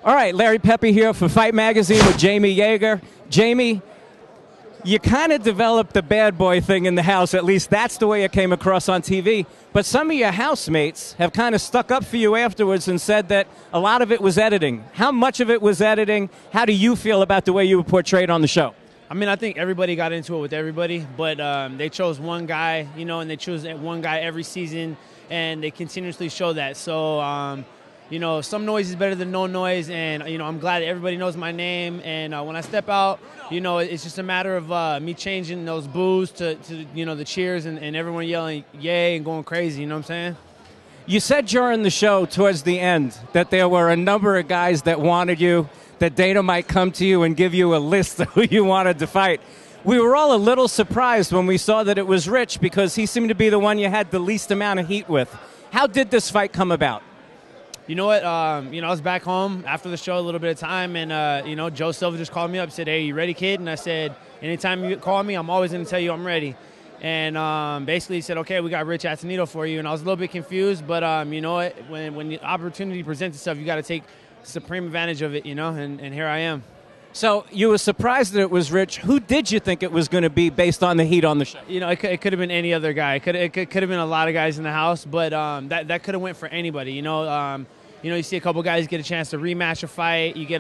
All right, Larry Pepe here for Fight Magazine with Jamie Yager. Jamie, you kind of developed the bad boy thing in the house. At least that's the way it came across on TV. But some of your housemates have kind of stuck up for you afterwards and said that a lot of it was editing. How much of it was editing? How do you feel about the way you were portrayed on the show? I mean, I think everybody got into it with everybody, but they chose one guy, and they choose one guy every season, and they continuously show that. So, some noise is better than no noise, and, I'm glad everybody knows my name. And when I step out, it's just a matter of me changing those boos to the cheers and everyone yelling yay and going crazy, you know what I'm saying? You said during the show, towards the end, that there were a number of guys that wanted you, that Dana might come to you and give you a list of who you wanted to fight. We were all a little surprised when we saw that it was Rich because he seemed to be the one you had the least amount of heat with. How did this fight come about? You know what? I was back home after the show a little bit of time, and, Joe Silva just called me up, said, hey, you ready, kid? And I said, anytime you call me, I'm always going to tell you I'm ready. And basically he said, okay, we got Rich Antonitto for you. And I was a little bit confused, but you know what? When the opportunity presents itself, you got to take supreme advantage of it, and here I am. So you were surprised that it was Rich. Who did you think it was going to be based on the heat on the show? It could have been any other guy. It could have been a lot of guys in the house, but that could have went for anybody. You see a couple guys get a chance to rematch a fight. You get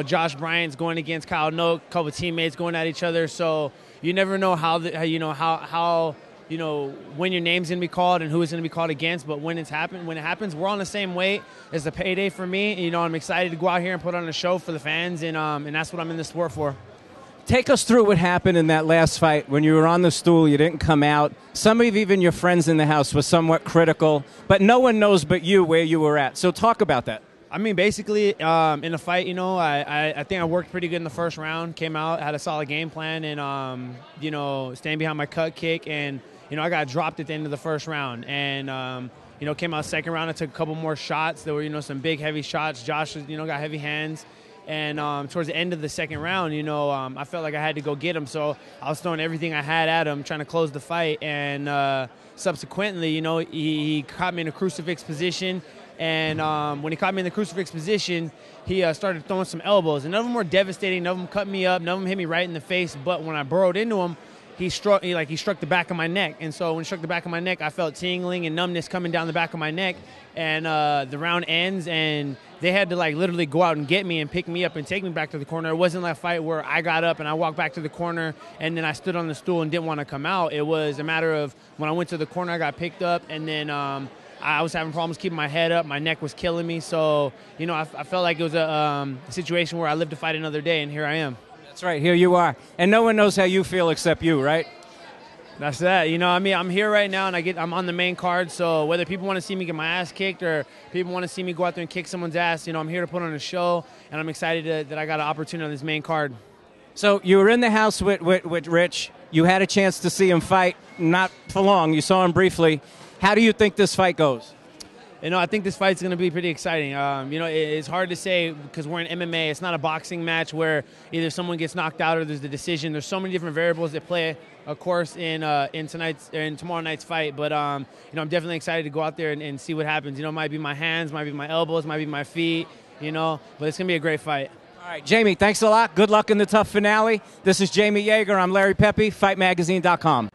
Josh Bryant's going against Kyle Noak, a couple teammates going at each other. So you never know when your name's gonna be called and who it's gonna be called against. But when it happens, we're on the same weight. It's a payday for me. I'm excited to go out here and put on a show for the fans, and that's what I'm in the sport for. Take us through what happened in that last fight when you were on the stool, you didn't come out. Some of even your friends in the house were somewhat critical, but no one knows but you where you were at. So talk about that. I mean, basically, in the fight, I think I worked pretty good in the first round, came out, had a solid game plan, and, staying behind my cut kick, and, I got dropped at the end of the first round. And, came out second round, I took a couple more shots. There were, some big, heavy shots. Josh, got heavy hands. And towards the end of the second round, I felt like I had to go get him. So I was throwing everything I had at him, trying to close the fight. And subsequently, he caught me in a crucifix position. And when he caught me in the crucifix position, he started throwing some elbows. And none of them were devastating. None of them cut me up. None of them hit me right in the face. But when I burrowed into him, he struck the back of my neck. And so when he struck the back of my neck, I felt tingling and numbness coming down the back of my neck. And the round ends, and they had to literally go out and get me and pick me up and take me back to the corner. It wasn't like a fight where I got up and I walked back to the corner and then I stood on the stool and didn't want to come out. It was a matter of when I went to the corner, I got picked up, and then I was having problems keeping my head up. My neck was killing me. So, I felt like it was a situation where I lived to fight another day, and here I am. That's right. Here you are. And no one knows how you feel except you, right? That's that. I'm here right now, and I'm on the main card. So whether people want to see me get my ass kicked or people want to see me go out there and kick someone's ass, I'm here to put on a show, and I'm excited that I got an opportunity on this main card. So you were in the house with Rich. You had a chance to see him fight, not for long. You saw him briefly. How do you think this fight goes? I think this fight's going to be pretty exciting. It's hard to say because we're in MMA. It's not a boxing match where either someone gets knocked out or there's the decision. There's so many different variables that play, of course, in tomorrow night's fight. But I'm definitely excited to go out there and see what happens. It might be my hands, might be my elbows, might be my feet. But it's going to be a great fight. All right, Jamie, thanks a lot. Good luck in the tough finale. This is Jamie Yager. I'm Larry Pepe, FightMagazine.com.